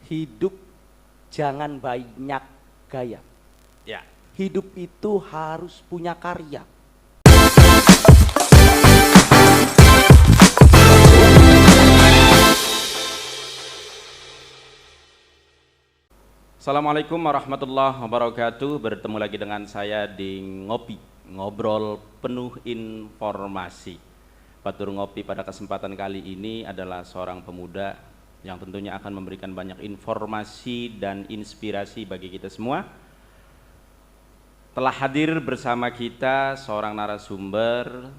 hidup jangan banyak gaya. Ya. Hidup itu harus punya karya. Assalamualaikum warahmatullahi wabarakatuh. Bertemu lagi dengan saya di Ngopi, ngobrol penuh informasi. Batur Ngopi pada kesempatan kali ini adalah seorang pemuda yang tentunya akan memberikan banyak informasi dan inspirasi bagi kita semua. Telah hadir bersama kita seorang narasumber,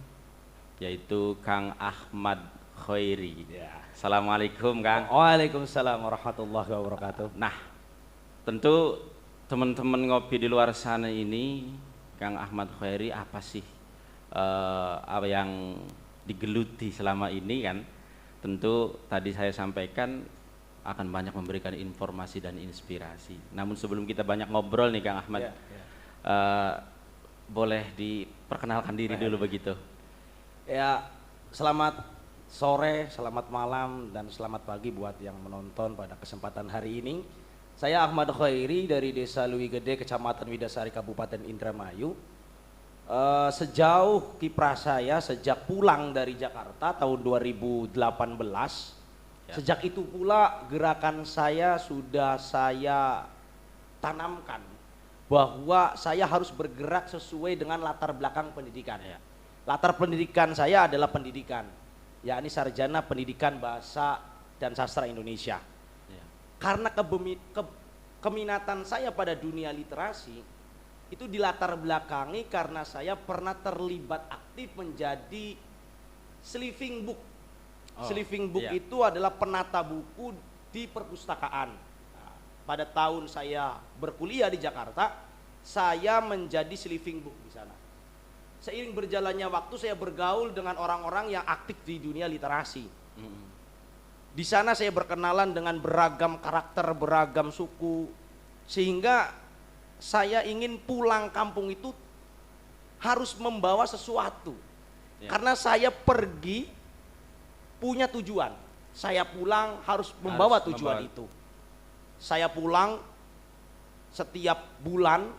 yaitu Kang Ahmad Khoiri. Ya. Assalamualaikum Kang. Waalaikumsalam warahmatullahi wabarakatuh. Nah, tentu teman-teman ngopi di luar sana ini, Kang Ahmad Khoiri apa sih apa yang digeluti selama ini kan? Tentu tadi saya sampaikan akan banyak memberikan informasi dan inspirasi. Namun sebelum kita banyak ngobrol nih Kang Ahmad, boleh diperkenalkan diri dulu begitu? Ya, selamat sore, selamat malam, dan selamat pagi buat yang menonton pada kesempatan hari ini. Saya Ahmad Khoiri dari Desa Lui Gede, Kecamatan Widasari, Kabupaten Indramayu. Sejauh kiprah saya sejak pulang dari Jakarta tahun 2018, sejak itu pula gerakan saya sudah saya tanamkan bahwa saya harus bergerak sesuai dengan latar belakang pendidikan. Latar pendidikan saya adalah pendidikan, yakni sarjana pendidikan bahasa dan sastra Indonesia. Karena keminatan saya pada dunia literasi itu dilatar belakangi karena saya pernah terlibat aktif menjadi sleeping book. Sleeping book itu adalah penata buku di perpustakaan. Nah, pada tahun saya berkuliah di Jakarta, saya menjadi sleeping book di sana. Seiring berjalannya waktu saya bergaul dengan orang-orang yang aktif di dunia literasi. Di sana saya berkenalan dengan beragam karakter, beragam suku, sehingga saya ingin pulang kampung itu harus membawa sesuatu. Karena saya pergi punya tujuan. Saya pulang harus membawa tujuan itu. Saya pulang setiap bulan,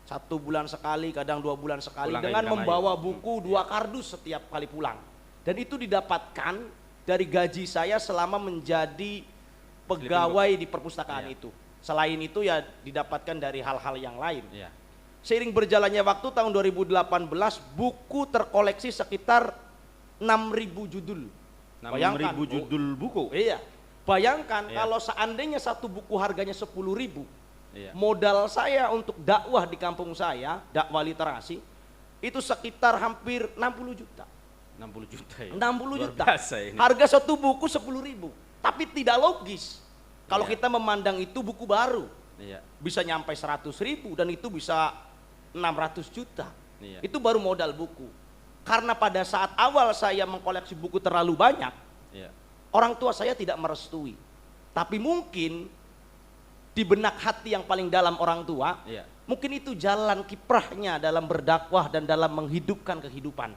1 bulan sekali, kadang 2 bulan sekali, dengan membawa buku 2 kardus setiap kali pulang. Dan itu didapatkan dari gaji saya selama menjadi pegawai di perpustakaan itu. Selain itu ya didapatkan dari hal-hal yang lain. Seiring berjalannya waktu tahun 2018 buku terkoleksi sekitar 6.000 judul. 6.000 judul buku? Iya. Bayangkan kalau seandainya satu buku harganya 10.000, modal saya untuk dakwah di kampung saya, dakwah literasi, itu sekitar hampir 60 juta. 60 juta ya? 60 juta. Ini. Harga satu buku 10.000. Tapi tidak logis. Kalau kita memandang itu buku baru, bisa nyampe 100.000 dan itu bisa 600 juta. Itu baru modal buku. Karena pada saat awal saya mengkoleksi buku terlalu banyak, orang tua saya tidak merestui. Tapi mungkin di benak hati yang paling dalam orang tua, mungkin itu jalan kiprahnya dalam berdakwah dan dalam menghidupkan kehidupan.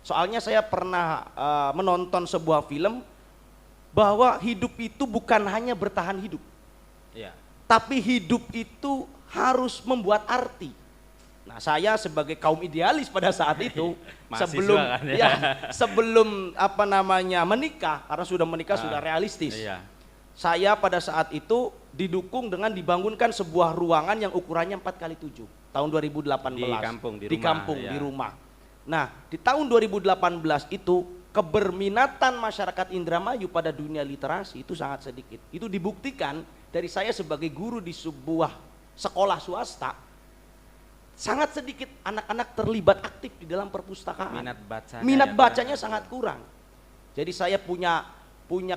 Soalnya saya pernah menonton sebuah film bahwa hidup itu bukan hanya bertahan hidup, tapi hidup itu harus membuat arti. Nah, saya sebagai kaum idealis pada saat itu sebelum sebelum menikah, karena sudah menikah sudah realistis. Saya pada saat itu didukung dengan dibangunkan sebuah ruangan yang ukurannya 4x7 tahun 2018 di kampung di rumah. Nah, di tahun 2018 itu keberminatan masyarakat Indramayu pada dunia literasi itu sangat sedikit. Itu dibuktikan dari saya sebagai guru di sebuah sekolah swasta. Sangat sedikit anak-anak terlibat aktif di dalam perpustakaan. Minat bacanya sangat kurang. Jadi saya punya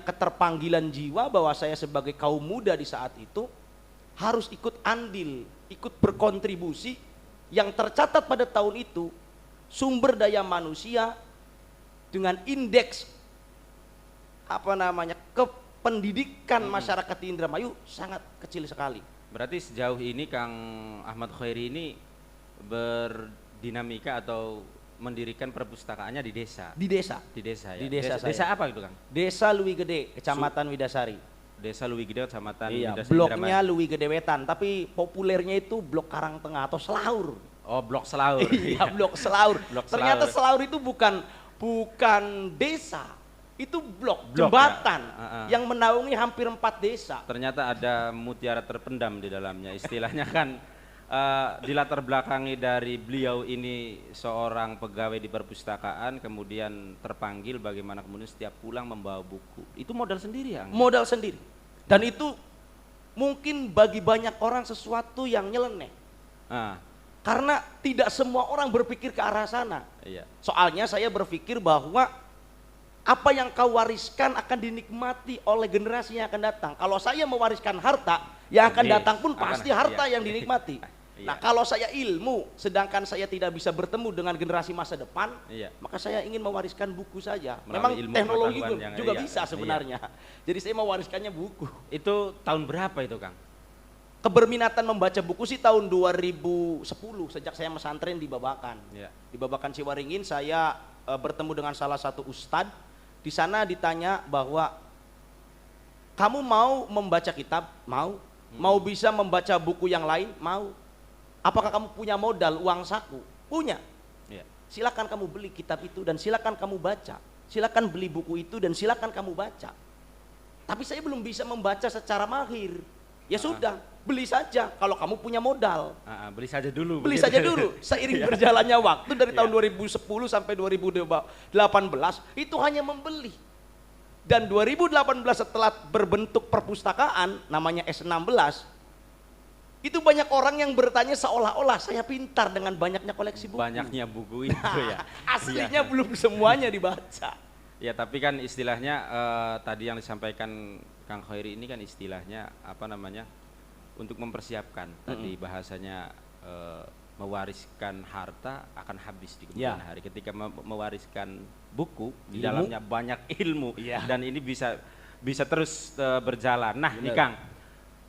keterpanggilan jiwa bahwa saya sebagai kaum muda di saat itu harus ikut andil, ikut berkontribusi. Yang tercatat pada tahun itu sumber daya manusia dengan indeks kependidikan masyarakat di Indramayu sangat kecil sekali. Berarti sejauh ini Kang Ahmad Khoiri ini berdinamika atau mendirikan perpustakaannya di desa. Di desa. Di desa ya. Di desa. Desa apa itu, Kang? Desa Lui Gede, Kecamatan Widasari. Desa Luwi Gede, Kecamatan Iya, Midas bloknya Indramayu. Luwi Gede Wetan, tapi populernya itu blok Karangtengah atau Selaur. Oh, Blok Selaur. Iya, blok Selaur. Blok Ternyata Selaur. Selaur itu bukan desa, itu blok Blok, jembatan ya. yang menaungi hampir 4 desa. Ternyata ada mutiara terpendam di dalamnya. Istilahnya kan di latar belakangi dari beliau ini seorang pegawai di perpustakaan, kemudian terpanggil bagaimana kemudian setiap pulang membawa buku. Itu modal sendiri ya? Modal sendiri. Dan itu mungkin bagi banyak orang sesuatu yang nyeleneh. Ah, Karena tidak semua orang berpikir ke arah sana. iya. Soalnya saya berpikir bahwa apa yang kau wariskan akan dinikmati oleh generasi yang akan datang. Kalau saya mewariskan harta, yang akan Yes, datang pun akan, pasti harta iya. yang dinikmati. Iya. Nah, kalau saya ilmu, sedangkan saya tidak bisa bertemu dengan generasi masa depan, Iya. maka saya ingin mewariskan buku saja. Melalui Memang ilmu teknologi pengetahuan yang- juga iya, bisa iya. sebenarnya. Jadi saya mewariskannya buku. Itu tahun berapa itu, Kang? Keberminatan membaca buku sih tahun 2010, sejak saya mesantren di Babakan. Iya. Di Babakan Ciwaringin saya bertemu dengan salah satu ustadz. Di sana ditanya bahwa kamu mau membaca kitab? Mau. Mau bisa membaca buku yang lain? Mau. Apakah kamu punya modal uang saku? Punya. Iya. Silakan kamu beli kitab itu dan silakan kamu baca. Silakan beli buku itu dan silakan kamu baca. Tapi saya belum bisa membaca secara mahir. Ya sudah, beli saja kalau kamu punya modal. Beli saja dulu. Beli begitu. saja dulu. Seiring berjalannya waktu dari tahun 2010 sampai 2018 itu hanya membeli. Dan 2018 setelah berbentuk perpustakaan namanya S16, itu banyak orang yang bertanya seolah-olah saya pintar dengan banyaknya koleksi buku. Banyaknya buku itu ya. Aslinya Iya. belum semuanya dibaca. Ya, tapi kan istilahnya tadi yang disampaikan Kang Khairi ini kan istilahnya apa namanya, untuk mempersiapkan tadi bahasanya mewariskan harta akan habis di kemudian hari. Ketika mewariskan buku di Ilmu. dalamnya banyak ilmu Iya. dan ini bisa terus berjalan. Nah, nih Benar. Kang,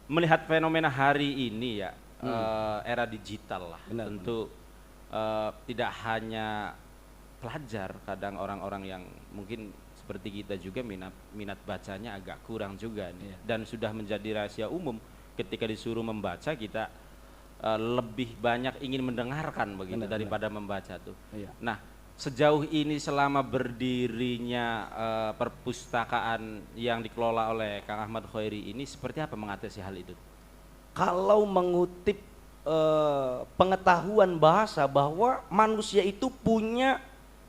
melihat fenomena hari ini ya, era digital lah, Benar, tentu tidak hanya pelajar, kadang orang-orang yang mungkin seperti kita juga minat bacanya agak kurang juga nih. Iya. Dan sudah menjadi rahasia umum ketika disuruh membaca kita lebih banyak ingin mendengarkan begitu Benar, daripada membaca tuh. Iya. Nah, sejauh ini selama berdirinya perpustakaan yang dikelola oleh Kang Ahmad Khairi ini seperti apa mengatasi hal itu? Kalau mengutip pengetahuan bahasa bahwa manusia itu punya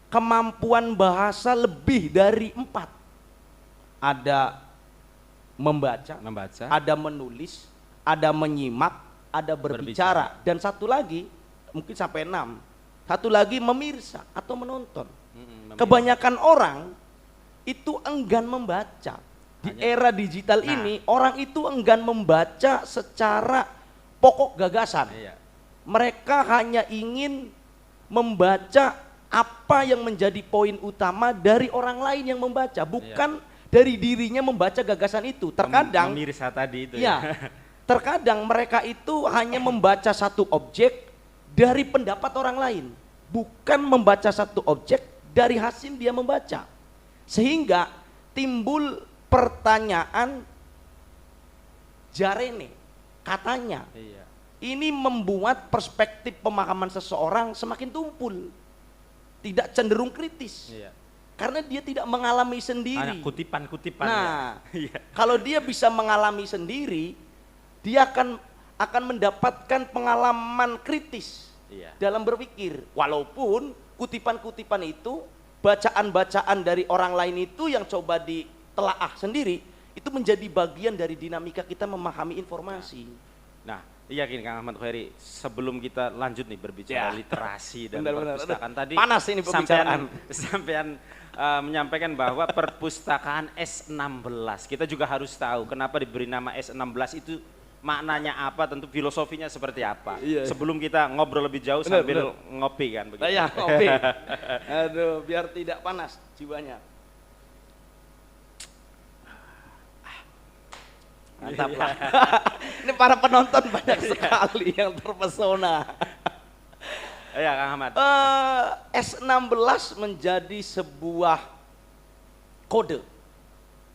kemampuan bahasa lebih dari 4. Ada membaca, ada menulis, ada menyimak, ada berbicara, dan satu lagi mungkin sampai 6. Satu lagi memirsa atau menonton. Kebanyakan orang itu enggan membaca. Di era digital ini orang itu enggan membaca secara pokok gagasan. Iya. Mereka hanya ingin membaca apa yang menjadi poin utama dari orang lain yang membaca, bukan dari dirinya membaca gagasan itu. Terkadang memirsa tadi itu ya. Terkadang mereka itu hanya membaca satu objek dari pendapat orang lain, bukan membaca satu objek dari hasil dia membaca. Sehingga timbul pertanyaan jarene, katanya. Iya. Ini membuat perspektif pemahaman seseorang semakin tumpul. Tidak cenderung kritis. Iya. Karena dia tidak mengalami sendiri. Kutipan-kutipan. Nah, ya. kalau dia bisa mengalami sendiri, dia akan mendapatkan pengalaman kritis Iya. dalam berpikir. Walaupun kutipan-kutipan itu, bacaan-bacaan dari orang lain itu yang coba ditelaah sendiri, itu menjadi bagian dari dinamika kita memahami informasi. Nah, iya gini Kang Ahmad Khairi, sebelum kita lanjut nih berbicara literasi dan Benar-benar. perpustakaan tadi, Panas ini pembicaraan. sampean menyampaikan bahwa perpustakaan S16, kita juga harus tahu kenapa diberi nama S16 itu maknanya apa, tentu filosofinya seperti apa. Iya. Sebelum kita ngobrol lebih jauh Benar, sambil ngopi kan begitu. Nah, ya, ngopi. Aduh, biar tidak panas jiwanya. Mantap lah. Ini para penonton banyak sekali yang terpesona. Iya Kang Ahmad. S16 menjadi sebuah kode,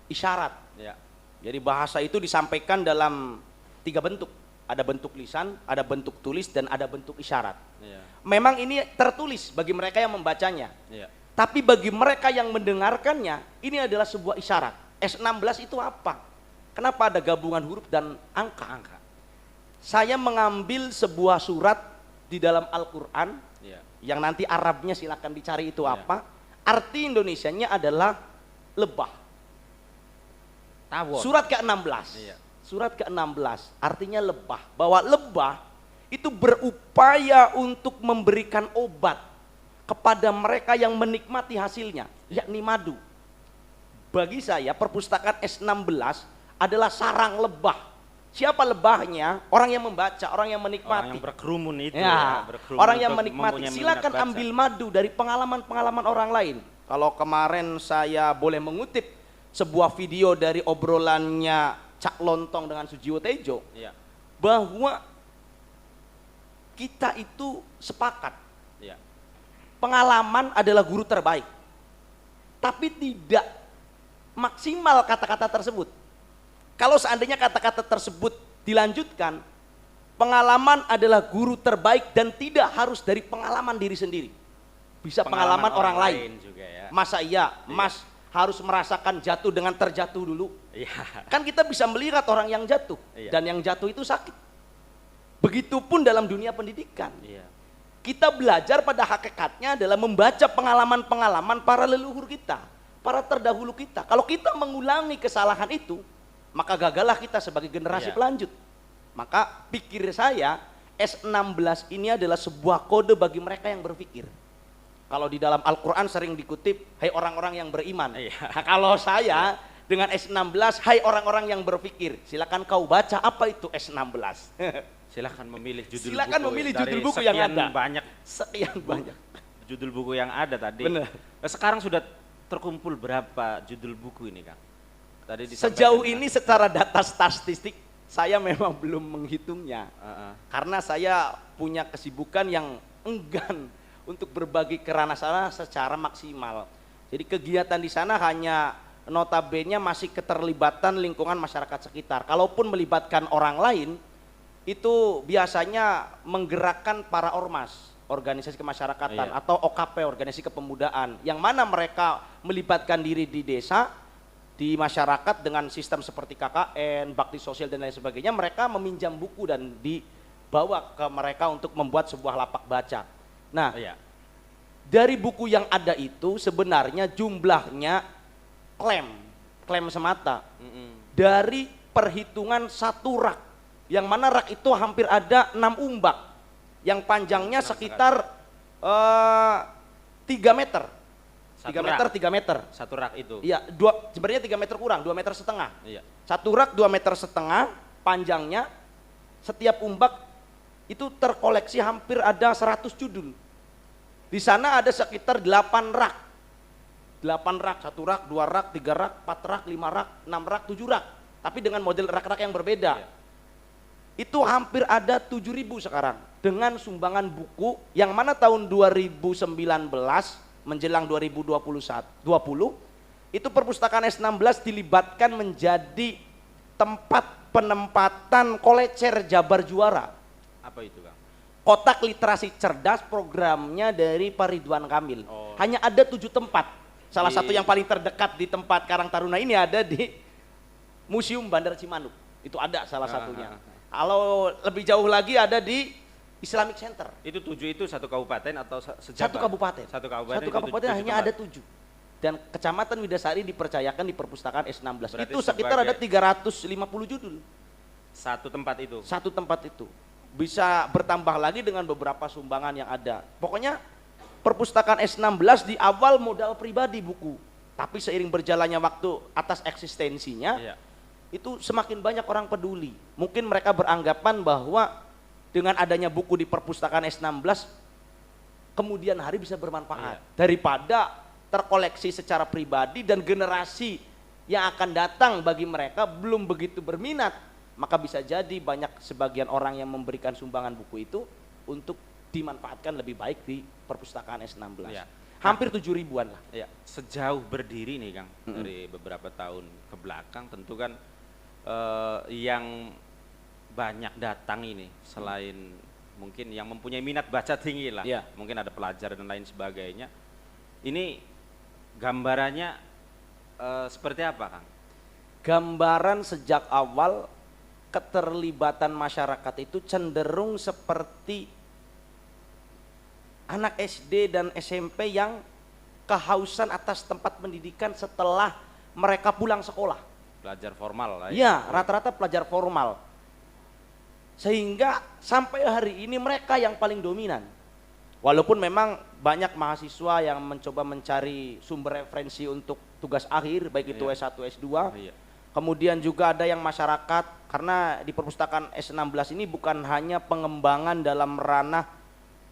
isyarat Ya. Jadi bahasa itu disampaikan dalam 3 bentuk. Ada bentuk lisan, ada bentuk tulis, dan ada bentuk isyarat. Iya. Memang ini tertulis bagi mereka yang membacanya. Iya. Tapi bagi mereka yang mendengarkannya, ini adalah sebuah isyarat. S16 itu apa? Kenapa ada gabungan huruf dan angka? Saya mengambil sebuah surat di dalam Al-Quran, Iya. yang nanti Arabnya silakan dicari itu Iya. apa. Arti Indonesianya adalah lebah. Tawon. Surat ke-16. Iya. Surat ke-16 artinya lebah. Bahwa lebah itu berupaya untuk memberikan obat kepada mereka yang menikmati hasilnya, yakni madu. Bagi saya perpustakaan S16 adalah sarang lebah. Siapa lebahnya? Orang yang membaca, orang yang menikmati. Orang yang berkerumun itu. Ya, berkerumun orang yang untuk menikmati. mempunyai Silakan minat baca. ambil madu dari pengalaman-pengalaman orang lain. Kalau kemarin saya boleh mengutip sebuah video dari obrolannya Cak Lontong dengan Sujiwo Tejo, Iya. bahwa kita itu sepakat Iya. pengalaman adalah guru terbaik, tapi tidak maksimal kata-kata tersebut. Kalau seandainya kata-kata tersebut dilanjutkan, pengalaman adalah guru terbaik dan tidak harus dari pengalaman diri sendiri. Bisa pengalaman orang lain. Juga ya. Masa iya, Mas harus merasakan jatuh dengan terjatuh dulu? Iya. Kan kita bisa melihat orang yang jatuh, Iya. dan yang jatuh itu sakit. Begitupun dalam dunia pendidikan. Iya. Kita belajar pada hakikatnya adalah membaca pengalaman-pengalaman para leluhur kita, para terdahulu kita. Kalau kita mengulangi kesalahan itu, maka gagallah kita sebagai generasi Iya. pelanjut. Maka pikir saya, S16 ini adalah sebuah kode bagi mereka yang berpikir. Kalau di dalam Al-Quran sering dikutip, hai orang-orang yang beriman. Iya. Nah, kalau saya dengan S16, hai orang-orang yang berpikir. Silakan kau baca apa itu S16. Silakan memilih judul Silakan buku memilih dari judul buku yang sekian ada. banyak Sekian banyak. judul buku yang ada tadi. Benar. Nah, sekarang sudah terkumpul berapa judul buku ini, Kang? Tadi disampaikan, Sejauh Kang. ini secara data statistik saya memang belum menghitungnya. Heeh. Karena saya punya kesibukan yang enggan untuk berbagi kerana sana secara maksimal. Jadi kegiatan di sana hanya notabene masih keterlibatan lingkungan masyarakat sekitar. Kalaupun melibatkan orang lain, itu biasanya menggerakkan para ormas, organisasi kemasyarakatan, Iya. atau OKP, organisasi kepemudaan, yang mana mereka melibatkan diri di desa, di masyarakat dengan sistem seperti KKN, bakti sosial dan lain sebagainya. Mereka meminjam buku dan dibawa ke mereka untuk membuat sebuah lapak baca. Nah, Iya. dari buku yang ada itu sebenarnya jumlahnya klaim semata. Dari perhitungan satu rak, yang mana rak itu hampir ada 6 umbak, yang panjangnya sekitar 3 meter. 3 meter, 3 meter. Satu rak itu. Iya, sebenarnya 3 meter kurang, 2 meter setengah. Iya. Satu rak 2 meter setengah panjangnya, setiap umbak itu terkoleksi hampir ada 100 judul. Di sana ada sekitar 8 rak. 8 rak, 1 rak, 2 rak, 3 rak, 4 rak, 5 rak, 6 rak, 7 rak. Tapi dengan model rak-rak yang berbeda. Iya. Itu hampir ada 7.000 sekarang. Dengan sumbangan buku yang mana tahun 2019 menjelang 2020, itu perpustakaan S16 dilibatkan menjadi tempat penempatan kolecer Jabar Juara. Apa itu, Kang? Kotak literasi cerdas programnya dari Pak Ridwan Kamil. Oh. Hanya ada 7 tempat. Salah Di- satu yang paling terdekat di tempat Karang Taruna ini ada di Museum Bandar Cimanuk. Itu ada salah satunya. Kalau lebih jauh lagi ada di Islamic Center. Itu 7 itu satu kabupaten atau sejabar? Satu kabupaten. Satu kabupaten. Satu kabupaten hanya ada 7. Dan Kecamatan Widasari dipercayakan di perpustakaan S16. Berarti itu sekitar ada sebagai- 350 judul. Satu tempat itu. Satu tempat itu. Bisa bertambah lagi dengan beberapa sumbangan yang ada. Pokoknya perpustakaan S16 di awal modal pribadi buku. Tapi seiring berjalannya waktu atas eksistensinya, Iya. itu semakin banyak orang peduli. Mungkin mereka beranggapan bahwa dengan adanya buku di perpustakaan S16, kemudian hari bisa bermanfaat. Iya. Daripada terkoleksi secara pribadi dan generasi yang akan datang bagi mereka belum begitu berminat, maka bisa jadi banyak sebagian orang yang memberikan sumbangan buku itu untuk dimanfaatkan lebih baik di perpustakaan S16. Iya. Hampir 7.000-an lah. Ya, sejauh berdiri nih, Kang, dari beberapa tahun ke belakang tentu kan yang banyak datang ini selain mungkin yang mempunyai minat baca tinggi lah, Iya. mungkin ada pelajar dan lain sebagainya. Ini gambarannya seperti apa, Kang? Gambaran sejak awal keterlibatan masyarakat itu cenderung seperti anak SD dan SMP yang kehausan atas tempat pendidikan setelah mereka pulang sekolah. Pelajar formal lah ya. Iya, rata-rata pelajar formal. Sehingga sampai hari ini mereka yang paling dominan. Walaupun memang banyak mahasiswa yang mencoba mencari sumber referensi untuk tugas akhir, baik itu Iya. S1, S2. Iya. Kemudian juga ada yang masyarakat, karena di perpustakaan S16 ini bukan hanya pengembangan dalam ranah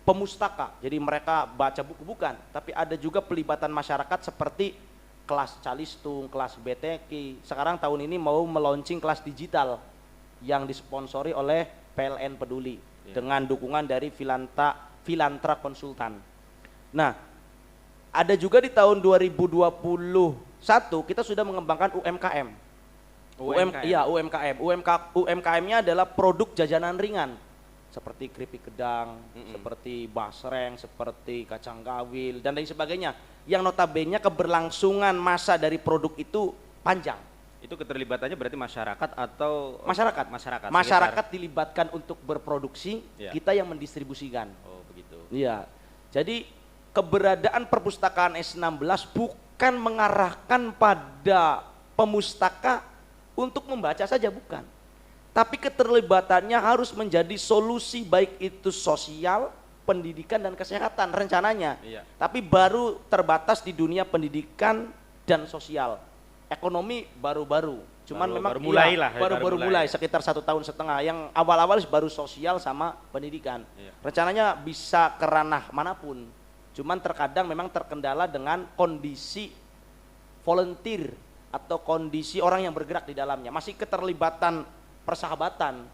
pemustaka, jadi mereka baca buku bukan, tapi ada juga pelibatan masyarakat seperti kelas calistung, kelas BTQ. Sekarang tahun ini mau meluncing kelas digital yang disponsori oleh PLN Peduli dengan dukungan dari Filantra Konsultan. Nah, ada juga di tahun 2021 kita sudah mengembangkan UMKM. UMKM. UMKM-nya adalah produk jajanan ringan seperti keripik gedang, seperti basreng, seperti kacang gawil dan lain sebagainya. Yang notabene keberlangsungan masa dari produk itu panjang. Itu keterlibatannya berarti masyarakat atau Masyarakat dilibatkan untuk berproduksi, Ya. kita yang mendistribusikan. Oh, begitu. Iya. Jadi keberadaan perpustakaan S16 bukan mengarahkan pada pemustaka untuk membaca saja, bukan. Tapi keterlibatannya harus menjadi solusi baik itu sosial, pendidikan dan kesehatan rencananya. Iya. Tapi baru terbatas di dunia pendidikan dan sosial. Ekonomi baru-baru. Cuman memang baru mulai lah, baru mulai sekitar 1,5 tahun. Yang awal-awal baru sosial sama pendidikan. Iya. Rencananya bisa ke ranah manapun. Cuman terkadang memang terkendala dengan kondisi volunteer atau kondisi orang yang bergerak di dalamnya. Masih keterlibatan persahabatan,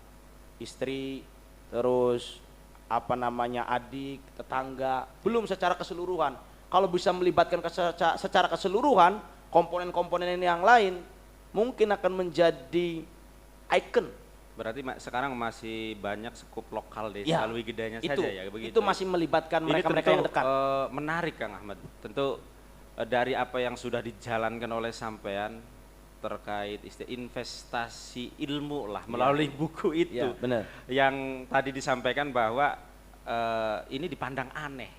istri, terus adik, tetangga, belum secara keseluruhan. Kalau bisa melibatkan secara keseluruhan, komponen-komponen ini yang lain mungkin akan menjadi ikon. Berarti sekarang masih banyak skup lokal desa Ya, Gedenya itu, saja ya begitu. itu masih melibatkan mereka-mereka yang dekat. Menarik Kang Ahmad. Tentu dari apa yang sudah dijalankan oleh sampean terkait investasi ilmu lah melalui buku itu. Ya, benar. Yang tadi disampaikan bahwa ini dipandang aneh.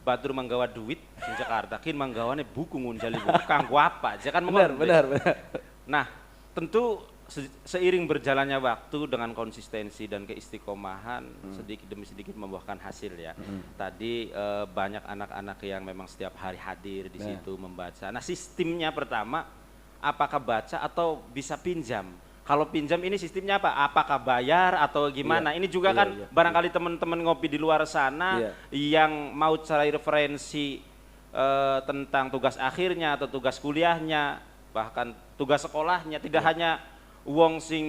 Batur manggawa duit di Jakarta, kin manggawane buku ngunjali buku kanggo apa? Jangan Benar. Nah, tentu seiring berjalannya waktu dengan konsistensi dan keistiqomahan sedikit demi sedikit membuahkan hasil ya. Tadi banyak anak-anak yang memang setiap hari hadir di situ membaca. Nah, sistemnya pertama apakah baca atau bisa pinjam? Kalau pinjam ini sistemnya apa? Apakah bayar atau gimana? Ini juga kan barangkali teman-teman ngopi di luar sana yang mau cari referensi tentang tugas akhirnya atau tugas kuliahnya, bahkan tugas sekolahnya, tidak hanya wong sing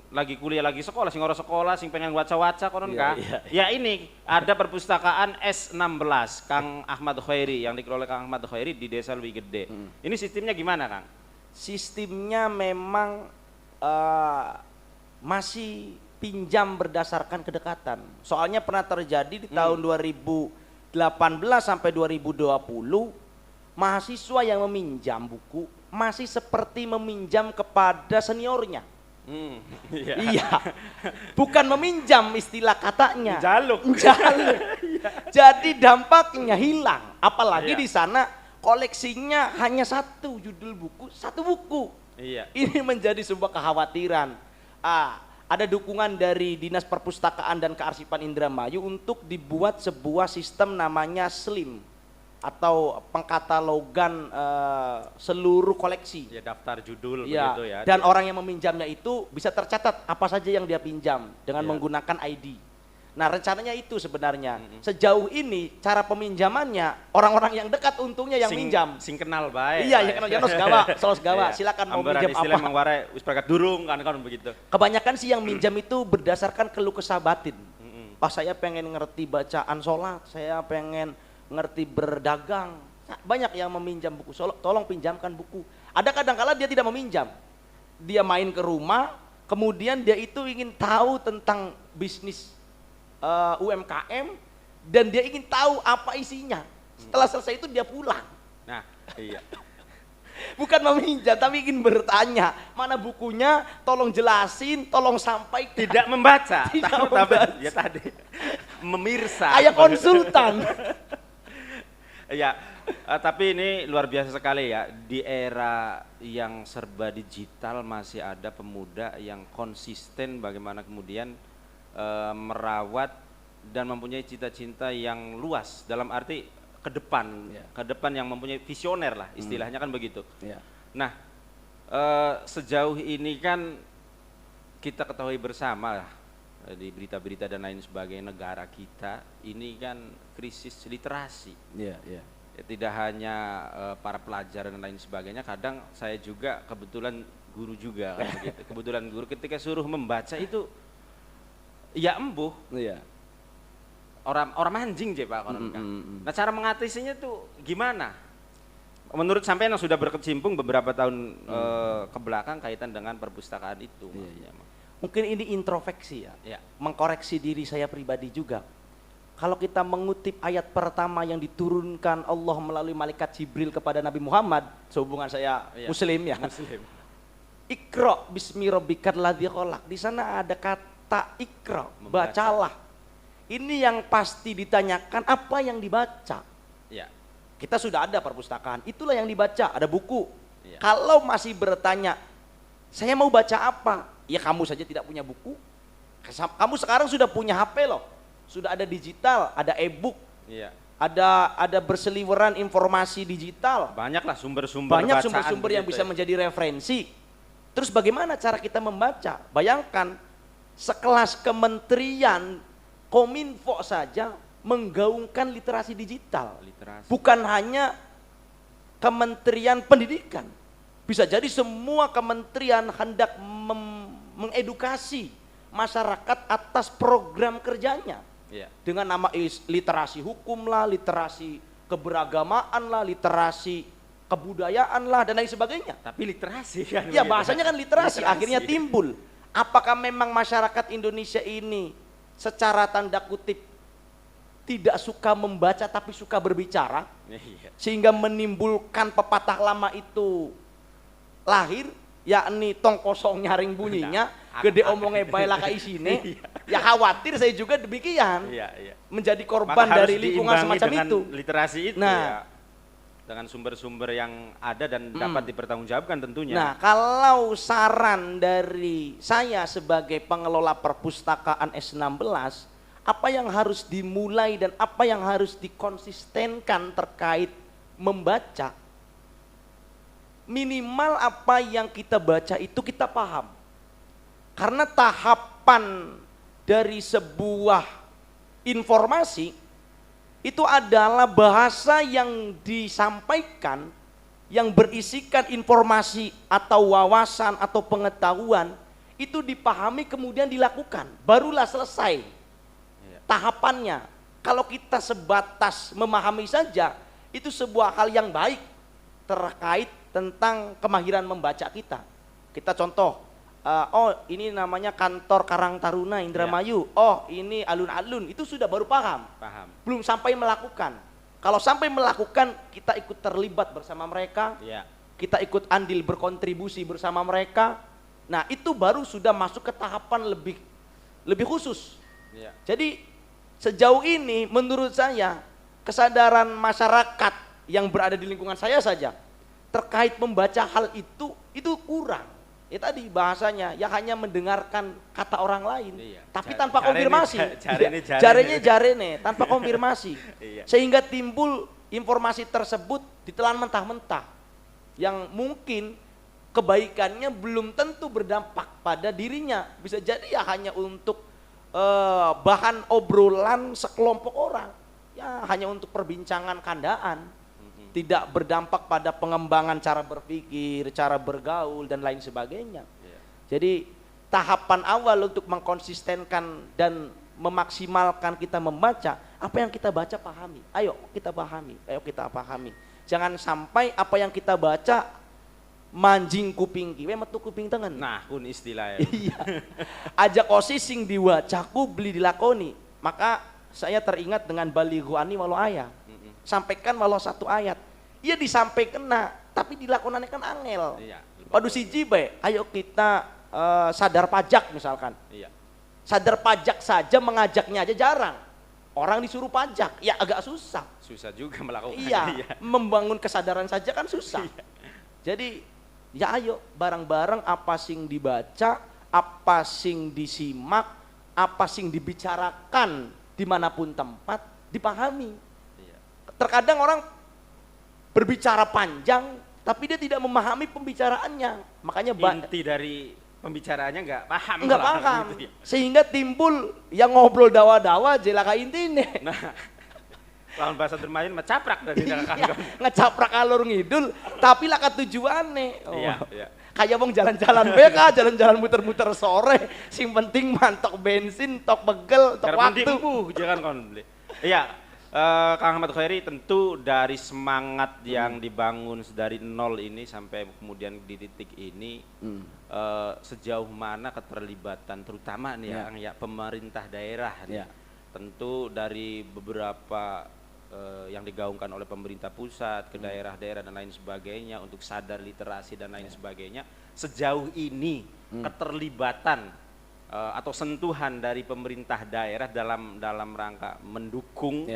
lagi kuliah lagi sekolah, sing ora sekolah, sing pengen waca-waca konon kah? Ya ini ada perpustakaan S16 Kang Ahmad Khairi yang dikelola Kang Ahmad Khairi di Desa Leuwi Gede. Ini sistemnya gimana, Kang? Sistemnya memang masih pinjam berdasarkan kedekatan. Soalnya pernah terjadi di tahun 2018 sampai 2020 mahasiswa yang meminjam buku masih seperti meminjam kepada seniornya. Iya. Bukan meminjam istilah katanya. Jaluk. Jadi dampaknya hilang. Apalagi di sana koleksinya hanya satu judul buku, satu buku. Iya. Ini menjadi sebuah kekhawatiran. Ada dukungan dari Dinas Perpustakaan dan Kearsipan Indramayu untuk dibuat sebuah sistem namanya SLIM atau pengkatalogan seluruh koleksi. Ya daftar judul Ya, begitu ya. dan orang yang meminjamnya itu bisa tercatat apa saja yang dia pinjam dengan menggunakan ID. Nah, rencananya itu sebenarnya. Sejauh ini cara peminjamannya orang-orang yang dekat untungnya yang minjam. Sing kenal baik. Iya, yang kenal Janos gawa, solos gawa. Silakan mau minjam apa. Mengwarai wis perkat durung kan begitu. Kebanyakan sih yang minjam itu berdasarkan keluh kesah batin. Pak, saya pengen ngerti bacaan sholat, saya pengen ngerti berdagang. Banyak yang meminjam buku, tolong pinjamkan buku. Ada kadang-kala dia tidak meminjam, dia main ke rumah, kemudian dia itu ingin tahu tentang bisnis UMKM dan dia ingin tahu apa isinya. Setelah selesai itu dia pulang. Nah, iya. Bukan meminjam tapi ingin bertanya, mana bukunya, tolong jelasin, tolong sampaikan. Tidak membaca. Tidak tapi, membaca. ya tadi memirsa. Kayak konsultan. Ya, tapi ini luar biasa sekali ya. Di era yang serba digital masih ada pemuda yang konsisten bagaimana kemudian merawat dan mempunyai cita-cita yang luas dalam arti ke depan yang mempunyai visioner lah istilahnya kan begitu. Nah, sejauh ini kan kita ketahui bersama lah di berita-berita dan lain sebagainya negara kita ini kan krisis literasi. Ya, tidak hanya para pelajar dan lain sebagainya, kadang saya juga kebetulan guru juga kan begitu. Kebetulan guru ketika suruh membaca itu ya embuh. Orang mancing je Pak konon kan. Nah, cara mengatasinya tuh gimana? Menurut sampean yang sudah berkecimpung beberapa tahun ke belakang kaitan dengan perpustakaan itu. Mungkin ini introspeksi ya. Mengkoreksi diri saya pribadi juga. Kalau kita mengutip ayat pertama yang diturunkan Allah melalui malaikat Jibril kepada Nabi Muhammad, sehubungan saya Muslim ya. Muslim. Iqra bismi rabbikal ladzi khalaq. Di sana ada kata Iqra, bacalah. Ini yang pasti ditanyakan apa yang dibaca. Kita sudah ada perpustakaan, itulah yang dibaca, ada buku. Kalau masih bertanya, saya mau baca apa? Ya kamu saja tidak punya buku. Kamu sekarang sudah punya HP loh. Sudah ada digital, ada e-book. Ada berseliweran informasi digital. Banyaklah sumber-sumber yang bisa menjadi referensi. Terus bagaimana cara kita membaca? Bayangkan sekelas kementerian Kominfo saja menggaungkan literasi digital. Bukan hanya Kementerian Pendidikan. Bisa jadi semua kementerian hendak mengedukasi masyarakat atas program kerjanya. Dengan nama literasi hukum lah, literasi keberagamaan lah, literasi kebudayaan lah dan lain sebagainya. Tapi literasi kan. Ya bahasanya kan literasi. Akhirnya timbul. Apakah memang masyarakat Indonesia ini secara tanda kutip tidak suka membaca tapi suka berbicara, sehingga menimbulkan pepatah lama itu lahir, yakni tong kosong nyaring bunyinya, gede omongnya baiklah ka isine. Ya khawatir saya juga demikian, menjadi korban dari lingkungan semacam itu. Literasi itu dengan sumber-sumber yang ada dan dapat dipertanggungjawabkan tentunya. Nah, kalau saran dari saya sebagai pengelola perpustakaan S16, apa yang harus dimulai dan apa yang harus dikonsistenkan terkait membaca? Minimal apa yang kita baca itu kita paham. Karena tahapan dari sebuah informasi itu adalah bahasa yang disampaikan yang berisikan informasi atau wawasan atau pengetahuan itu dipahami kemudian dilakukan, barulah selesai tahapannya. Kalau kita sebatas memahami saja, itu sebuah hal yang baik terkait tentang kemahiran membaca kita. Kita contoh, oh ini namanya kantor Karang Taruna Indramayu, oh ini alun-alun, itu sudah baru paham. Belum sampai melakukan. Kalau sampai melakukan, kita ikut terlibat bersama mereka, kita ikut andil berkontribusi bersama mereka. Nah itu baru sudah masuk ke tahapan lebih khusus. Jadi sejauh ini menurut saya kesadaran masyarakat yang berada di lingkungan saya saja terkait membaca hal itu kurang. Ya tadi bahasanya ya hanya mendengarkan kata orang lain, tapi tanpa konfirmasi. Jarene tanpa konfirmasi. Sehingga timbul informasi tersebut ditelan mentah-mentah yang mungkin kebaikannya belum tentu berdampak pada dirinya. Bisa jadi ya hanya untuk bahan obrolan sekelompok orang. Ya hanya untuk perbincangan kandaan. Tidak berdampak pada pengembangan cara berpikir, cara bergaul dan lain sebagainya. Jadi tahapan awal untuk mengkonsistenkan dan memaksimalkan kita membaca, apa yang kita baca pahami. Ayo kita pahami, ayo kita pahami. Jangan sampai apa yang kita baca manjing kuping kiwe metu kuping tengen. Nah, kun istilahnya. Iya. Aja kosi sing diwacaku beli dilakoni. Maka saya teringat dengan balighu ani walau ayat. Sampaikan walau satu ayat. Iya disampaikan tapi dilakonannya kan angel. Iya. Padu siji bae, ayo kita sadar pajak misalkan. Iya. Sadar pajak saja mengajaknya aja jarang. Orang disuruh pajak, ya agak susah. Susah juga melakukan. Iya, membangun kesadaran saja kan susah. Iya. Jadi ya ayo bareng-bareng apa sing dibaca, apa sing disimak, apa sing dibicarakan dimanapun tempat dipahami. Iya. Terkadang orang berbicara panjang tapi dia tidak memahami pembicaraannya. Makanya inti dari pembicaraannya nggak paham. Nggak paham. Gitu ya. Sehingga timbul yang ngobrol dawa-dawa jelaka intine. Nah, lawan bahasa termain macaprak dari Iya, kan. ngecaprak alur ngidul tapi laka tujuannya. Oh. Iya, iya. Kayak wong jalan-jalan BK, jalan-jalan muter-muter sore, sing penting mantok bensin, tok begel, tok Karena waktu. jangan kon beli. Iya, Kang Ahmad Khairi tentu dari semangat yang dibangun dari nol ini sampai kemudian di titik ini, sejauh mana keterlibatan terutama nih ya pemerintah daerah nih. Tentu dari beberapa yang digaungkan oleh pemerintah pusat ke daerah-daerah dan lain sebagainya untuk sadar literasi dan lain sebagainya, sejauh ini keterlibatan atau sentuhan dari pemerintah daerah dalam rangka mendukung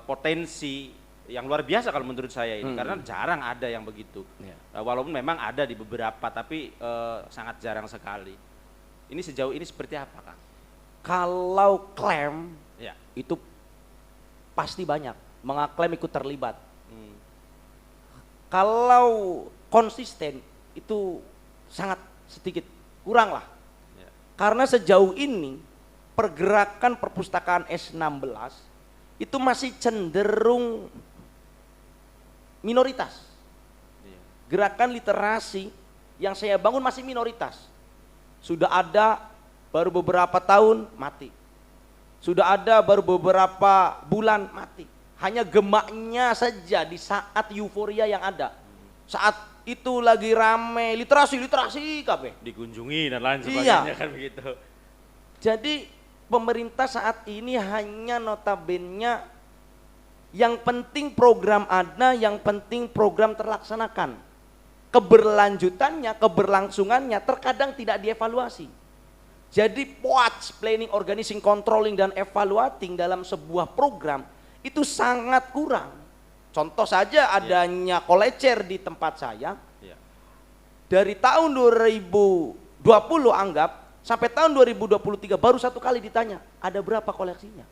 potensi yang luar biasa kalau menurut saya ini, karena jarang ada yang begitu. Walaupun memang ada di beberapa tapi sangat jarang sekali. Ini sejauh ini seperti apa, Kang? Kalau klaim itu pasti banyak, mengaklaim ikut terlibat. Kalau konsisten itu sangat sedikit, kurang lah. Karena sejauh ini pergerakan perpustakaan S16 itu masih cenderung minoritas. Gerakan literasi yang saya bangun masih minoritas. Sudah ada baru beberapa tahun mati. Sudah ada baru beberapa bulan mati. Hanya gemaknya saja di saat euforia yang ada. Saat itu lagi rame literasi kabeh. Dikunjungi dan lain sebagainya kan begitu. Jadi pemerintah saat ini hanya notabene yang penting program ada, yang penting program terlaksanakan. Keberlanjutannya, keberlangsungannya terkadang tidak dievaluasi. Jadi watch, planning, organizing, controlling, dan evaluating dalam sebuah program itu sangat kurang. Contoh saja adanya kolecer di tempat saya. Dari tahun 2020 anggap sampai tahun 2023 baru satu kali ditanya, ada berapa koleksinya?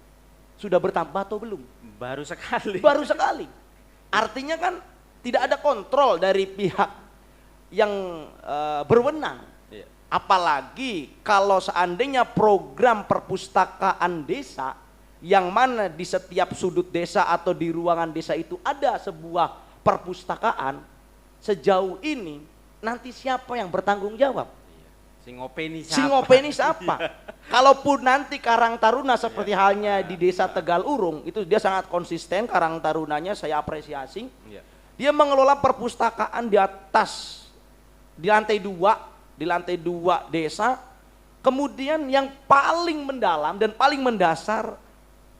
Sudah bertambah atau belum? Baru sekali. Baru sekali. Artinya kan tidak ada kontrol dari pihak yang berwenang. Apalagi kalau seandainya program perpustakaan desa yang mana di setiap sudut desa atau di ruangan desa itu ada sebuah perpustakaan, sejauh ini nanti siapa yang bertanggung jawab? Sing ngopeni siapa? Kalaupun nanti Karang Taruna seperti halnya di desa Tegal Urung, itu dia sangat konsisten, Karang Tarunanya saya apresiasi. Dia mengelola perpustakaan di atas, di lantai dua desa. Kemudian yang paling mendalam dan paling mendasar,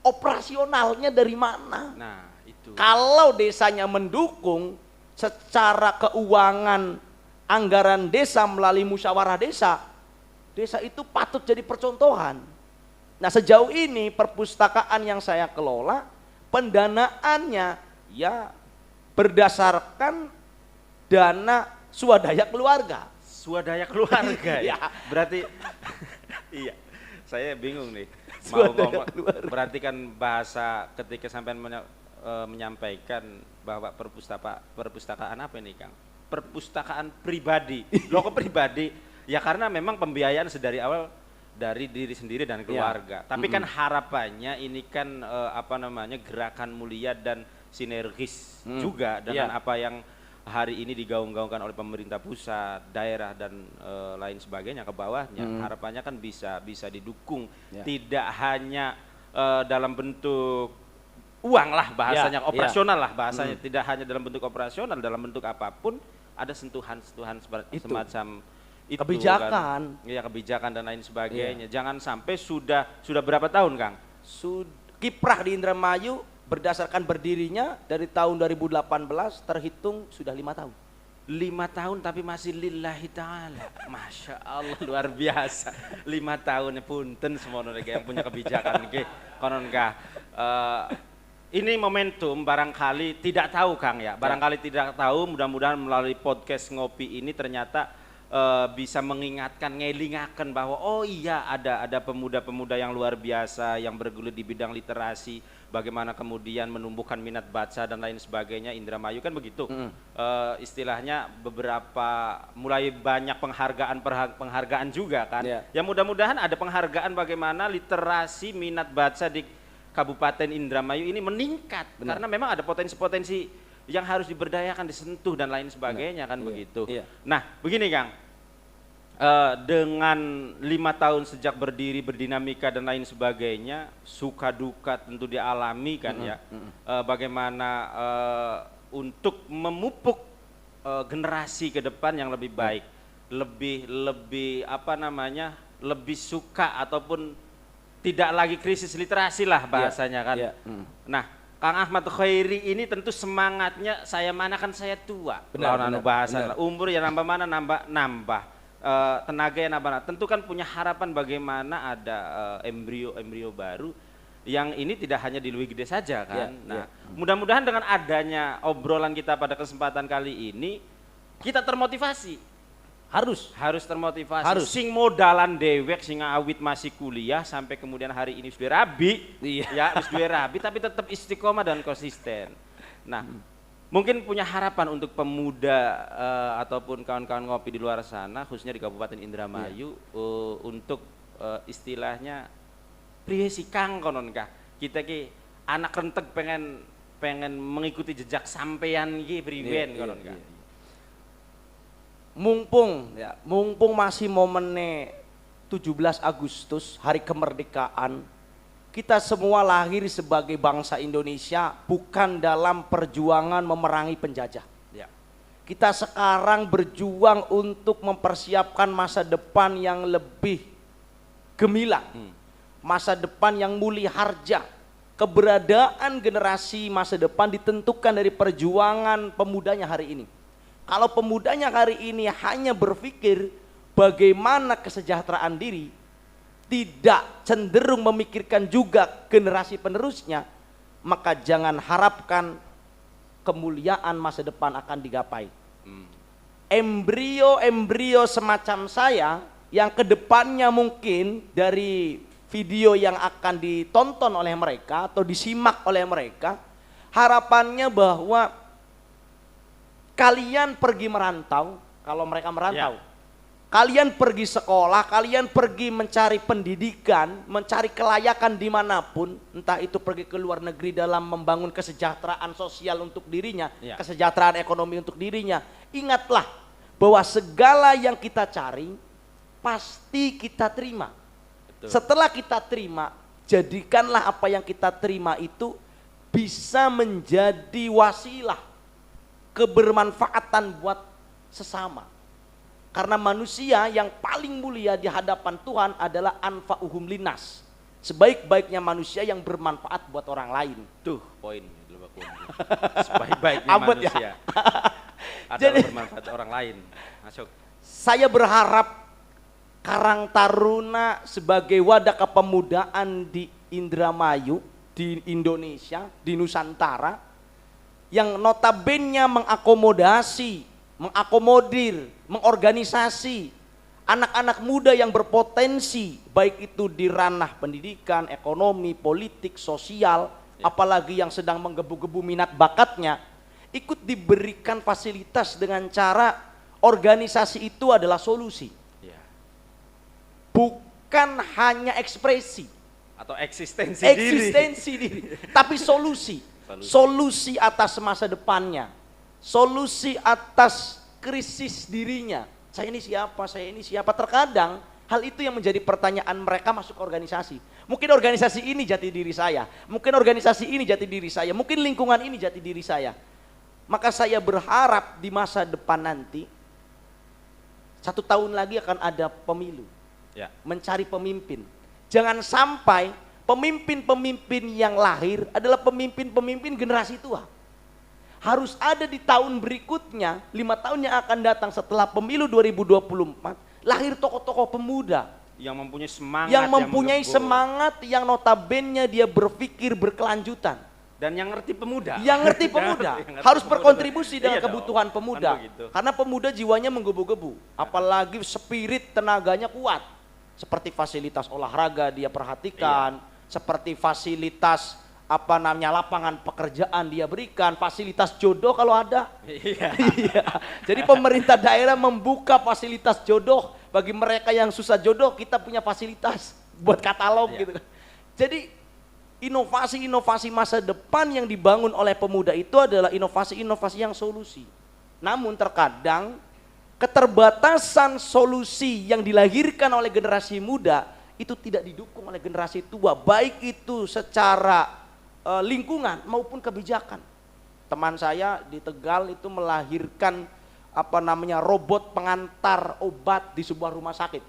operasionalnya dari mana? Nah, itu. Kalau desanya mendukung secara keuangan anggaran desa melalui musyawarah desa, desa itu patut jadi percontohan. Nah, sejauh ini perpustakaan yang saya kelola, pendanaannya ya berdasarkan dana swadaya keluarga. Swadaya keluarga ya. Berarti iya. Saya bingung nih. Mau ngomong, berarti kan bahasa ketika sampai menyampaikan bahwa perpustakaan apa ini, Kang? Perpustakaan pribadi. Loh, kok pribadi? Ya karena memang pembiayaan sedari awal dari diri sendiri dan keluarga. Tapi kan harapannya ini kan gerakan mulia dan sinergis juga dengan apa yang hari ini digaung-gaungkan oleh pemerintah pusat, daerah dan lain sebagainya ke bawahnya. Harapannya kan bisa didukung, tidak hanya dalam bentuk uang lah bahasanya, operasional lah bahasanya, tidak hanya dalam bentuk operasional, dalam bentuk apapun ada sentuhan-sentuhan Itu. semacam itu Kebijakan. kan. Iya, kebijakan dan lain sebagainya. Jangan sampai sudah berapa tahun, Kang? Kiprah di Indramayu berdasarkan berdirinya dari tahun 2018 terhitung sudah 5 tahun. 5 tahun tapi masih lillahi ta'ala. Masya Allah, luar biasa. 5 tahun punten semono yang punya kebijakan nggih konon kah. Ini momentum barangkali tidak tahu Kang ya. Barangkali tidak tahu, mudah-mudahan melalui podcast ngopi ini ternyata bisa mengingatkan, ngelingakan bahwa oh iya ada pemuda-pemuda yang luar biasa yang bergelut di bidang literasi, bagaimana kemudian menumbuhkan minat baca dan lain sebagainya. Indramayu kan begitu. Istilahnya beberapa mulai banyak penghargaan juga kan. Ya mudah-mudahan ada penghargaan bagaimana literasi minat baca di Kabupaten Indramayu ini meningkat. Karena memang ada potensi-potensi yang harus diberdayakan, disentuh dan lain sebagainya kan begitu. Nah begini Kang, dengan 5 tahun sejak berdiri, berdinamika dan lain sebagainya, suka duka tentu dialami kan ya. Bagaimana untuk memupuk generasi ke depan yang lebih baik, lebih apa namanya, lebih suka ataupun tidak lagi krisis literasi lah bahasanya kan. Nah Kang Ahmad Khairi ini tentu semangatnya saya mana kan saya tua. Benar, bahasa umur ya nambah mana nambah. Tenaga yang nambah. Tentu kan punya harapan bagaimana ada embrio baru yang ini tidak hanya di Luwih Gede saja kan. Mudah-mudahan dengan adanya obrolan kita pada kesempatan kali ini kita termotivasi. Harus termotivasi. Sing modalan dewek sing awit masih kuliah sampai kemudian hari ini sudah rabi. Ya, sudah rabi tapi tetap istiqomah dan konsisten. Nah, mungkin punya harapan untuk pemuda ataupun kawan-kawan ngopi di luar sana khususnya di Kabupaten Indramayu untuk istilahnya priye si Kang konon kah? Kita ki anak rentek pengen mengikuti jejak sampean ki priwen konon kah? Mumpung masih momennya 17 Agustus hari kemerdekaan, kita semua lahir sebagai bangsa Indonesia bukan dalam perjuangan memerangi penjajah. Kita sekarang berjuang untuk mempersiapkan masa depan yang lebih gemilang, masa depan yang mulia harja. Keberadaan generasi masa depan ditentukan dari perjuangan pemudanya hari ini. Kalau pemudanya hari ini hanya berpikir bagaimana kesejahteraan diri, tidak cenderung memikirkan juga generasi penerusnya, maka jangan harapkan kemuliaan masa depan akan digapai. Embrio-embrio semacam saya yang kedepannya mungkin dari video yang akan ditonton oleh mereka atau disimak oleh mereka, harapannya bahwa kalian pergi merantau, kalau mereka merantau, kalian pergi sekolah, kalian pergi mencari pendidikan, mencari kelayakan dimanapun, entah itu pergi ke luar negeri dalam membangun kesejahteraan sosial untuk dirinya, kesejahteraan ekonomi untuk dirinya. Ingatlah bahwa segala yang kita cari pasti kita terima. Setelah kita terima, jadikanlah apa yang kita terima itu bisa menjadi wasilah kebermanfaatan buat sesama. Karena manusia yang paling mulia di hadapan Tuhan adalah anfa'uhum linas. Sebaik-baiknya manusia yang bermanfaat buat orang lain. Tuh poin. Sebaik-baiknya manusia adalah bermanfaat orang lain. Masuk. Saya berharap Karang Taruna sebagai wadah kepemudaan di Indramayu, di Indonesia, di Nusantara, yang notabene mengakomodasi, mengakomodir, mengorganisasi anak-anak muda yang berpotensi, baik itu di ranah pendidikan, ekonomi, politik, sosial, apalagi yang sedang menggebu-gebu minat bakatnya, ikut diberikan fasilitas dengan cara organisasi itu adalah solusi. Bukan hanya ekspresi atau eksistensi diri, tapi solusi atas masa depannya, solusi atas krisis dirinya. Saya ini siapa? Terkadang hal itu yang menjadi pertanyaan mereka masuk organisasi. Mungkin organisasi ini jati diri saya, mungkin organisasi ini jati diri saya, mungkin lingkungan ini jati diri saya. Maka saya berharap di masa depan nanti 1 tahun lagi akan ada pemilu. Ya. Mencari pemimpin. Jangan sampai pemimpin-pemimpin yang lahir adalah pemimpin-pemimpin generasi tua. Harus ada di tahun berikutnya, 5 tahun yang akan datang setelah pemilu 2024, lahir tokoh-tokoh pemuda. Yang mempunyai semangat. Yang mempunyai semangat, yang notabene dia berpikir berkelanjutan. Dan yang ngerti pemuda. Yang ngerti pemuda. Harus berkontribusi dengan kebutuhan pemuda. Karena pemuda jiwanya menggebu-gebu. Apalagi spirit tenaganya kuat. Seperti fasilitas olahraga dia perhatikan. Seperti fasilitas lapangan pekerjaan dia berikan. Fasilitas jodoh kalau ada. Iya. Jadi pemerintah daerah membuka fasilitas jodoh. Bagi mereka yang susah jodoh, kita punya fasilitas buat katalog gitu. Jadi inovasi-inovasi masa depan yang dibangun oleh pemuda itu adalah inovasi-inovasi yang solusi. Namun terkadang keterbatasan solusi yang dilahirkan oleh generasi muda itu tidak didukung oleh generasi tua, baik itu secara lingkungan maupun kebijakan. Teman saya di Tegal itu melahirkan robot pengantar obat di sebuah rumah sakit.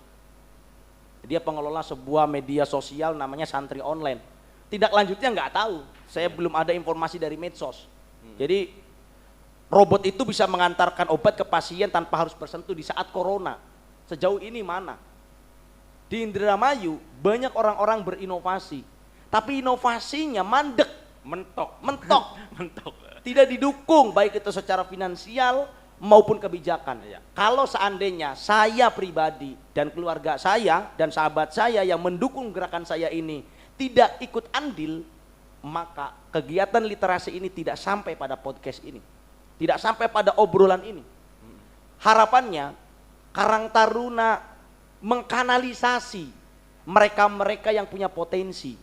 Dia pengelola sebuah media sosial namanya Santri Online. Tidak lanjutnya nggak tahu, saya belum ada informasi dari medsos. Jadi robot itu bisa mengantarkan obat ke pasien tanpa harus bersentuh di saat corona. Sejauh ini mana? Di Indramayu banyak orang-orang berinovasi, tapi inovasinya mandek, mentok. Tidak didukung baik itu secara finansial maupun kebijakan. Kalau seandainya saya pribadi dan keluarga saya dan sahabat saya yang mendukung gerakan saya ini tidak ikut andil, maka kegiatan literasi ini tidak sampai pada podcast ini, tidak sampai pada obrolan ini. Harapannya Karang Taruna mengkanalisasi mereka-mereka yang punya potensi.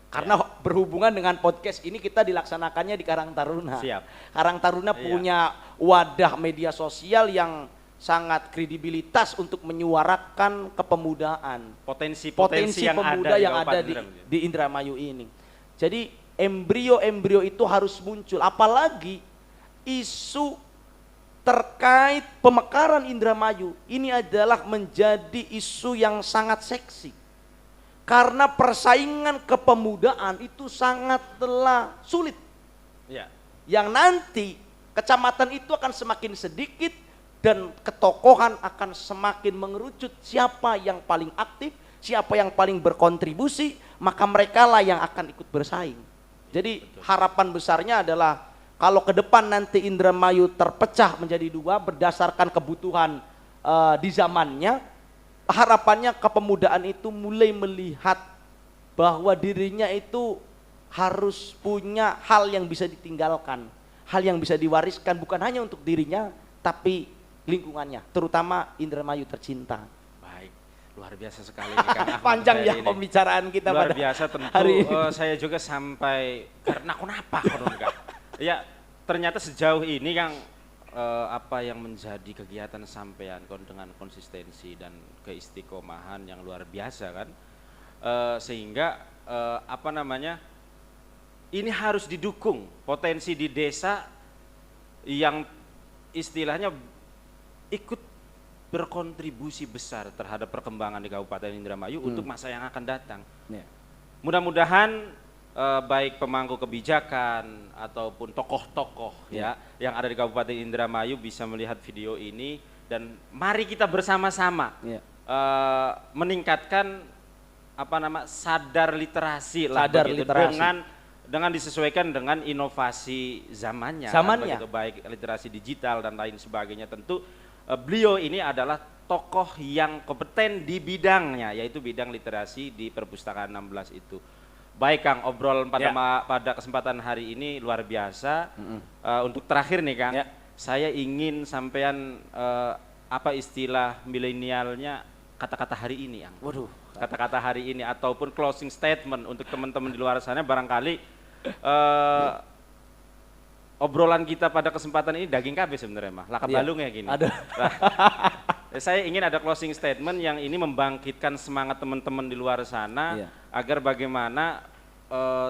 Karena berhubungan dengan podcast ini kita dilaksanakannya di Karang Taruna. Siap. Karang Taruna punya wadah media sosial yang sangat kredibilitas untuk menyuarakan kepemudaan. Potensi pemuda yang ada di Indramayu ini. Jadi embrio-embrio itu harus muncul. Apalagi isu terkait pemekaran Indramayu ini adalah menjadi isu yang sangat seksi. Karena persaingan kepemudaan itu sangatlah sulit. Yang nanti kecamatan itu akan semakin sedikit dan ketokohan akan semakin mengerucut. Siapa yang paling aktif, siapa yang paling berkontribusi, maka merekalah yang akan ikut bersaing. Jadi harapan besarnya adalah kalau ke depan nanti Indramayu terpecah menjadi 2 berdasarkan kebutuhan di zamannya, harapannya kepemudaan itu mulai melihat bahwa dirinya itu harus punya hal yang bisa ditinggalkan, hal yang bisa diwariskan bukan hanya untuk dirinya tapi lingkungannya, terutama Indramayu tercinta. Baik, luar biasa sekali nih, Kang Ahmad. Panjang ya pembicaraan kita luar pada biasa tentu hari ini. Saya juga sampai karena kenapa ya ternyata sejauh ini Kang apa yang menjadi kegiatan sampean dengan konsistensi dan keistiqomahan yang luar biasa kan, sehingga ini harus didukung potensi di desa yang istilahnya ikut berkontribusi besar terhadap perkembangan di Kabupaten Indramayu untuk masa yang akan datang. Mudah-mudahan baik pemangku kebijakan ataupun tokoh-tokoh yang ada di Kabupaten Indramayu bisa melihat video ini dan mari kita bersama-sama meningkatkan sadar literasi dengan disesuaikan dengan inovasi zamannya. Begitu, baik literasi digital dan lain sebagainya. Tentu beliau ini adalah tokoh yang kompeten di bidangnya, yaitu bidang literasi di perpustakaan 16 itu. Baik Kang, obrolan pada kesempatan hari ini luar biasa. Untuk terakhir nih Kang, saya ingin sampean apa istilah milenialnya kata-kata hari ini Kang. Waduh, kata-kata hari ini ataupun closing statement untuk teman-teman di luar sana barangkali obrolan kita pada kesempatan ini daging kabeh sebenarnya mah. Laka balung ya gini. Saya ingin ada closing statement yang ini membangkitkan semangat teman-teman di luar sana agar bagaimana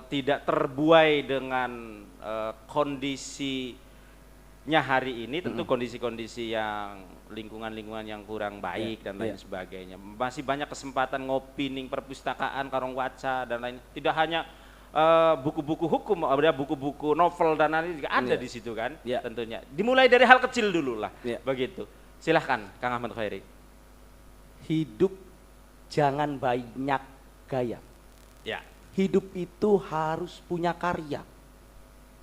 tidak terbuai dengan kondisi hari ini tentu kondisi-kondisi yang lingkungan-lingkungan yang kurang baik dan lain sebagainya. Masih banyak kesempatan ngopi ning perpustakaan Karong Waca dan lain. Tidak hanya buku-buku hukum, ada buku-buku novel dan lain juga ada di situ kan, tentunya. Dimulai dari hal kecil dulu lah, begitu. Silahkan, Kang Ahmad Khairi. Hidup jangan banyak gaya. Ya. Hidup itu harus punya karya.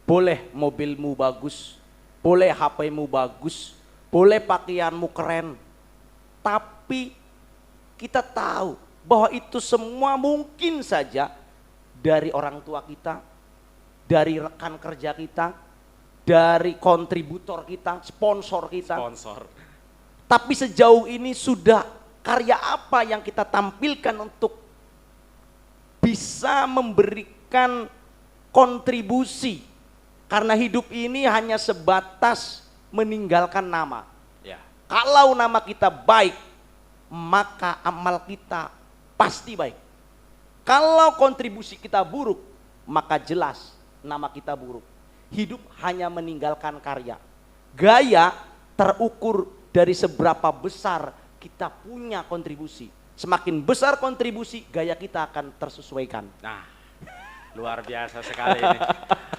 Boleh mobilmu bagus, boleh HP-mu bagus, boleh pakaianmu keren, tapi kita tahu bahwa itu semua mungkin saja dari orang tua kita, dari rekan kerja kita, dari kontributor kita, sponsor kita. Tapi sejauh ini sudah karya apa yang kita tampilkan untuk bisa memberikan kontribusi? Karena hidup ini hanya sebatas meninggalkan nama. Ya. Kalau nama kita baik, maka amal kita pasti baik. Kalau kontribusi kita buruk, maka jelas nama kita buruk. Hidup hanya meninggalkan karya. Gaya terukur dari seberapa besar kita punya kontribusi. Semakin besar kontribusi, gaya kita akan tersesuaikan. Nah, luar biasa sekali ini.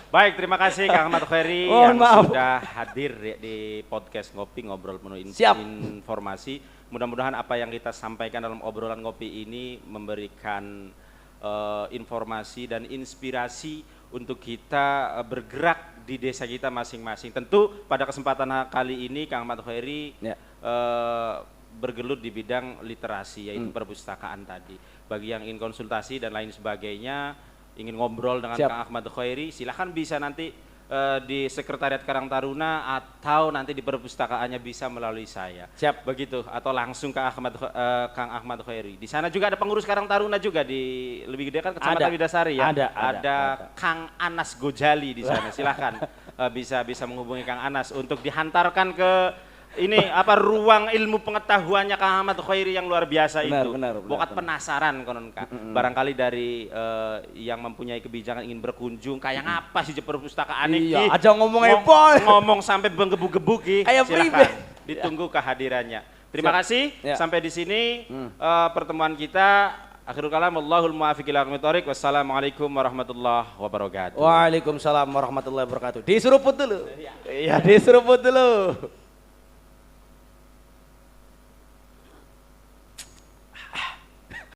Baik, terima kasih Kang Ahmad Khairi yang sudah hadir di podcast Ngopi Ngobrol Penuh Informasi. Mudah-mudahan apa yang kita sampaikan dalam obrolan ngopi ini memberikan informasi dan inspirasi untuk kita bergerak di desa kita masing-masing. Tentu pada kesempatan kali ini Kang Ahmad Khairi bergelut di bidang literasi, yaitu perpustakaan tadi. Bagi yang ingin konsultasi dan lain sebagainya, ingin ngobrol dengan Kang Ahmad Khairi, silahkan bisa nanti di Sekretariat Karang Taruna atau nanti di perpustakaannya bisa melalui saya. Siap. Begitu, atau langsung ke Kang Ahmad Khairi. Di sana juga ada pengurus Karang Taruna juga di lebih gede kan Kecamatan Widasari ya. Ada Kang Anas Gojali di sana. Silahkan bisa menghubungi Kang Anas untuk dihantarkan ke ini ruang ilmu pengetahuannya Kang Ahmad Khairi yang luar biasa itu. Bokat penasaran konon Kak. Barangkali dari yang mempunyai kebijakan ingin berkunjung kayak ngapa sih perpustakaan ini? Iya, aja ngomong sampai menggebu-gebu ki. Silakan ditunggu kehadirannya. Terima kasih. Sampai di sini pertemuan kita. Akhirul kalam, Allahul muwaffiq ila aqwamit thoriq. Wassalamualaikum warahmatullahi wabarakatuh. Waalaikumsalam warahmatullahi wabarakatuh. Diseruput dulu. Iya, diseruput dulu.